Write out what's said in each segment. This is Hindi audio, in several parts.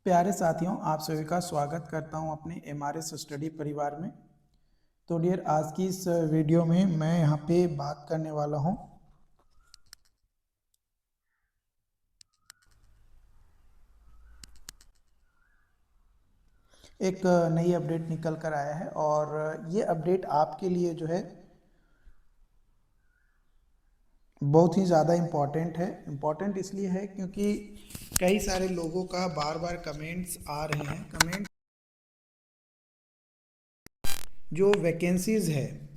प्यारे साथियों, आप सभी का स्वागत करता हूं अपने MRS स्टडी परिवार में। तो डियर, आज की इस वीडियो में मैं यहां पे बात करने वाला हूं एक नई अपडेट निकल कर आया है और ये अपडेट आपके लिए जो है बहुत ही ज़्यादा इम्पॉर्टेंट है। इम्पॉर्टेंट इसलिए है क्योंकि कई सारे लोगों का बार बार कमेंट्स आ रहे हैं। कमेंट जो वैकेंसीज़ है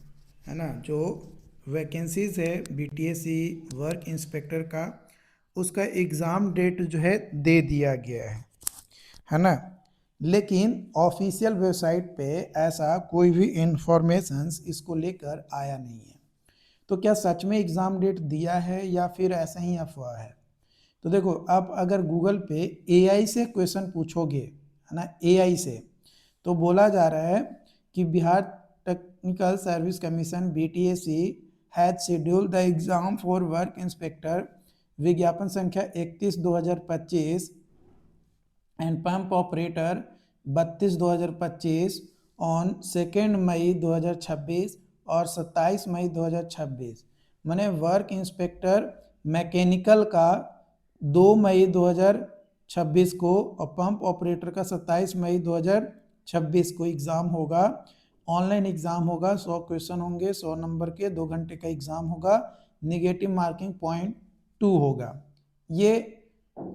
ना, जो वैकेंसीज़ है BTSC वर्क इंस्पेक्टर का, उसका एग्ज़ाम डेट जो है दे दिया गया है ना। लेकिन ऑफिशियल वेबसाइट पे ऐसा कोई भी इंफॉर्मेशंस इसको लेकर आया नहीं है। तो क्या सच में एग्ज़ाम डेट दिया है या फिर ऐसा ही अफवाह है? तो देखो, आप अगर गूगल पे AI से क्वेश्चन पूछोगे, है ना, AI से, तो बोला जा रहा है कि Bihar technical service commission BTSC has schedule the exam for work inspector, विज्ञापन संख्या 31/2025 एंड पंप ऑपरेटर 32/2025 ऑन 2 मई 2026 और 27 मई 2026। मैंने वर्क इंस्पेक्टर मैकेनिकल का 2 मई 2026 को और पंप ऑपरेटर का 27 मई 2026 को एग्ज़ाम होगा। ऑनलाइन एग्ज़ाम होगा, 100 क्वेश्चन होंगे, 100 नंबर के, 2 घंटे का एग्ज़ाम होगा। निगेटिव मार्किंग 0.2 होगा। ये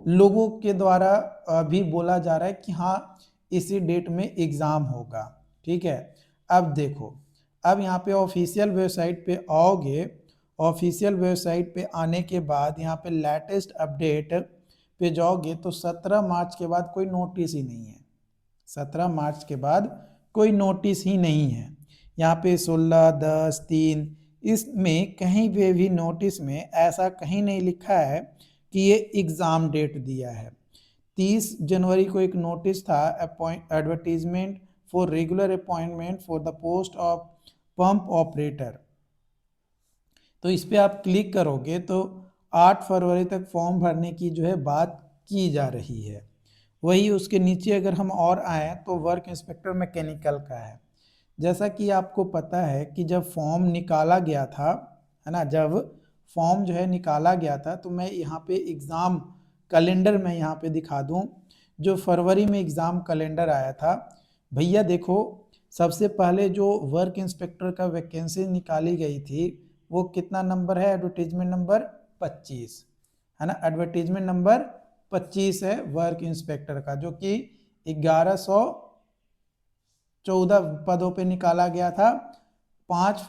लोगों के द्वारा भी बोला जा रहा है कि हाँ, इसी डेट में एग्ज़ाम होगा। ठीक है, अब देखो, अब यहाँ पे ऑफिशियल वेबसाइट पे आओगे। ऑफिशियल वेबसाइट पे आने के बाद यहाँ पे लेटेस्ट अपडेट पे जाओगे तो 17 मार्च के बाद कोई नोटिस ही नहीं है। 17 मार्च के बाद कोई नोटिस ही नहीं है। यहाँ पे 16/10/3 इसमें कहीं पे भी नोटिस में ऐसा कहीं नहीं लिखा है कि ये एग्ज़ाम डेट दिया है। 30 जनवरी को एक नोटिस था, advertisement for regular appointment for the post of pump operator. तो इस पर आप क्लिक करोगे तो 8 फरवरी तक फॉर्म भरने की जो है बात की जा रही है। वही उसके नीचे अगर हम और आए तो वर्क इंस्पेक्टर मैकेनिकल का है। जैसा कि आपको पता है कि जब फॉर्म निकाला गया था, है ना, जब फॉर्म जो है निकाला गया था, तो मैं यहाँ पे एग्ज़ाम कैलेंडर में यहाँ पे दिखा दूँ। जो फरवरी में एग्ज़ाम कैलेंडर आया था, भैया देखो, सबसे पहले जो वर्क इंस्पेक्टर का वैकेंसी निकाली गई थी वो कितना नंबर है? एडवर्टीजमेंट नंबर 25, है ना। एडवर्टीजमेंट नंबर 25 है वर्क इंस्पेक्टर का, जो कि 1114 पदों पे निकाला गया था। 5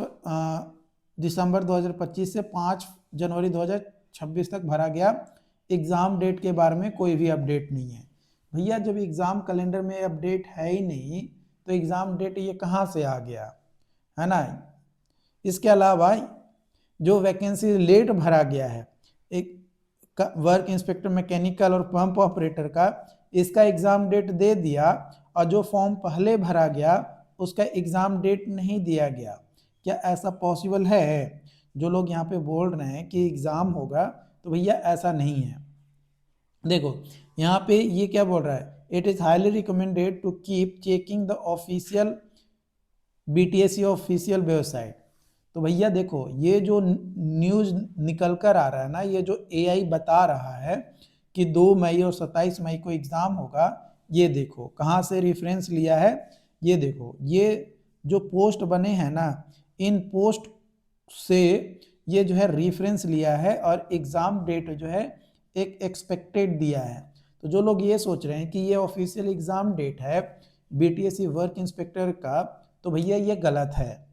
दिसंबर 2025 से 5 जनवरी 2026 तक भरा गया। एग्ज़ाम डेट के बारे में कोई भी अपडेट नहीं है। भैया, जब एग्ज़ाम कैलेंडर में अपडेट है ही नहीं तो एग्ज़ाम डेट ये कहाँ से आ गया, है ना। इसके अलावा जो वैकेंसी लेट भरा गया है, एक वर्क इंस्पेक्टर मैकेनिकल और पंप ऑपरेटर का, इसका एग्ज़ाम डेट दे दिया, और जो फॉर्म पहले भरा गया उसका एग्ज़ाम डेट नहीं दिया गया। क्या ऐसा पॉसिबल है? जो लोग यहाँ पे बोल रहे हैं कि एग्ज़ाम होगा, तो भैया ऐसा नहीं है। देखो, यहाँ पे ये क्या बोल रहा है, it is highly recommended to keep checking the official BTSC official website. तो भैया देखो, ये जो न्यूज़ निकल कर आ रहा है ना, ये जो AI बता रहा है कि 2 मई और 27 मई को एग्ज़ाम होगा, ये देखो कहाँ से रेफरेंस लिया है। ये देखो, ये जो पोस्ट बने हैं ना, इन पोस्ट से ये जो है रेफरेंस लिया है और एग्ज़ाम डेट जो है एक एक्सपेक्टेड दिया है। तो जो लोग ये सोच रहे हैं कि ये ऑफिशियल एग्ज़ाम डेट है BTSC वर्क इंस्पेक्टर का, तो भैया ये गलत है,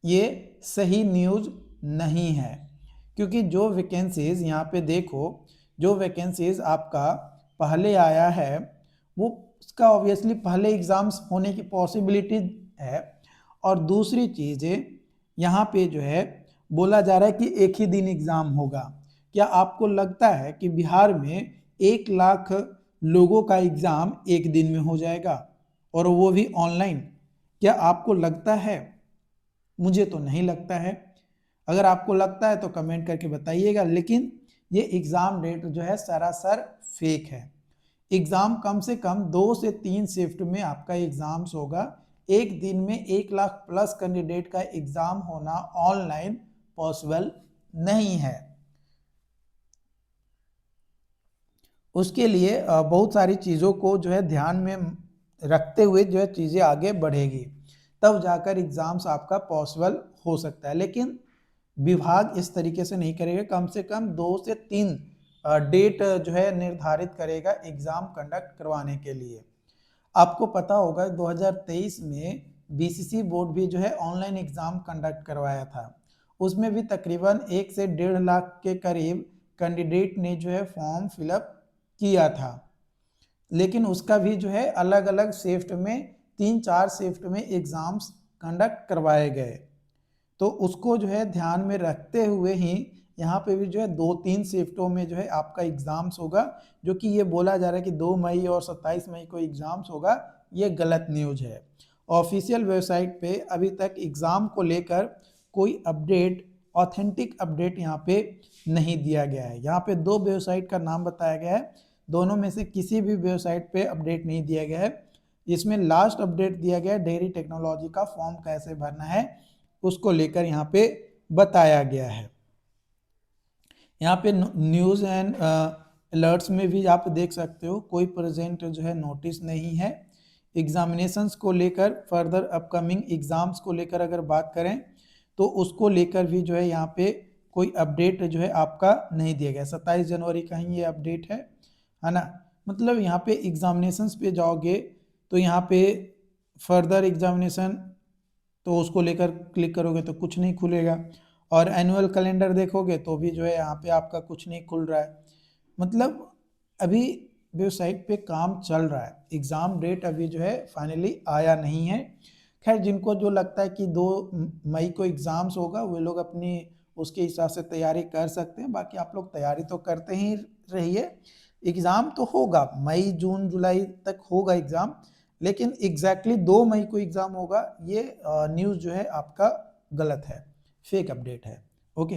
ये सही न्यूज़ नहीं है। क्योंकि जो वैकेंसीज़ यहाँ पे देखो, जो वैकेंसीज़ आपका पहले आया है वो उसका ऑब्वियसली पहले एग्ज़ाम्स होने की पॉसिबिलिटी है। और दूसरी चीज़ यहाँ पे जो है बोला जा रहा है कि एक ही दिन एग्ज़ाम होगा। क्या आपको लगता है कि बिहार में 1 लाख लोगों का एग्ज़ाम एक दिन में हो जाएगा, और वो भी ऑनलाइन? क्या आपको लगता है? मुझे तो नहीं लगता है। अगर आपको लगता है तो कमेंट करके बताइएगा। लेकिन ये एग्ज़ाम डेट जो है सरासर फेक है। एग्जाम कम से कम 2 से 3 शिफ्ट में आपका एग्जाम्स होगा। एक दिन में 1 लाख प्लस कैंडिडेट का एग्जाम होना ऑनलाइन पॉसिबल नहीं है। उसके लिए बहुत सारी चीज़ों को जो है ध्यान में रखते हुए जो है चीज़ें आगे बढ़ेगी, तब जाकर एग्जाम्स आपका पॉसिबल हो सकता है। लेकिन विभाग इस तरीके से नहीं करेगा, कम से कम 2 से 3 डेट जो है निर्धारित करेगा एग्जाम कंडक्ट करवाने के लिए। आपको पता होगा 2023 में बीसीसी बोर्ड भी जो है ऑनलाइन एग्जाम कंडक्ट करवाया था। उसमें भी तकरीबन 1 से 1.5 लाख के करीब कैंडिडेट ने जो है फॉर्म फिलअप किया था, लेकिन उसका भी जो है अलग अलग शिफ्ट में 3-4 शिफ्ट में एग्जाम्स कंडक्ट करवाए गए। तो उसको जो है ध्यान में रखते हुए ही यहाँ पे भी जो है 2-3 शिफ्टों में जो है आपका एग्जाम्स होगा। जो कि ये बोला जा रहा है कि 2 मई और 27 मई को एग्जाम्स होगा, ये गलत न्यूज है। ऑफिशियल वेबसाइट पे अभी तक एग्जाम को लेकर कोई अपडेट, ऑथेंटिक अपडेट यहाँ पे नहीं दिया गया है। यहाँ पे 2 वेबसाइट का नाम बताया गया है, दोनों में से किसी भी वेबसाइट पे अपडेट नहीं दिया गया है। इसमें लास्ट अपडेट दिया गया है डेयरी टेक्नोलॉजी का फॉर्म कैसे भरना है उसको लेकर यहाँ पे बताया गया है। यहाँ पे न्यूज़ एंड अलर्ट्स में भी आप देख सकते हो कोई प्रेजेंट जो है नोटिस नहीं है। एग्जामिनेशंस को लेकर, फर्दर अपकमिंग एग्जाम्स को लेकर अगर बात करें तो उसको लेकर भी जो है यहाँ पे कोई अपडेट जो है आपका नहीं दिया गया। 27 जनवरी का ही ये अपडेट है ना। मतलब यहाँ पे एग्जामिनेशंस पे जाओगे तो यहाँ पे फर्दर एग्जामिनेशन, तो उसको लेकर क्लिक करोगे तो कुछ नहीं खुलेगा। और एनुअल कैलेंडर देखोगे तो भी जो है यहाँ पे आपका कुछ नहीं खुल रहा है। मतलब अभी वेबसाइट पे काम चल रहा है, एग्ज़ाम डेट अभी जो है फाइनली आया नहीं है। खैर, जिनको जो लगता है कि 2 मई को एग्ज़ाम्स होगा वो लोग अपनी उसके हिसाब से तैयारी कर सकते हैं। बाकी आप लोग तैयारी तो करते ही रहिए। एग्ज़ाम तो होगा, मई जून जुलाई तक होगा एग्ज़ाम, लेकिन एग्जैक्टली 2 मई को एग्ज़ाम होगा ये न्यूज़ जो है आपका गलत है, फेक अपडेट है। ओके।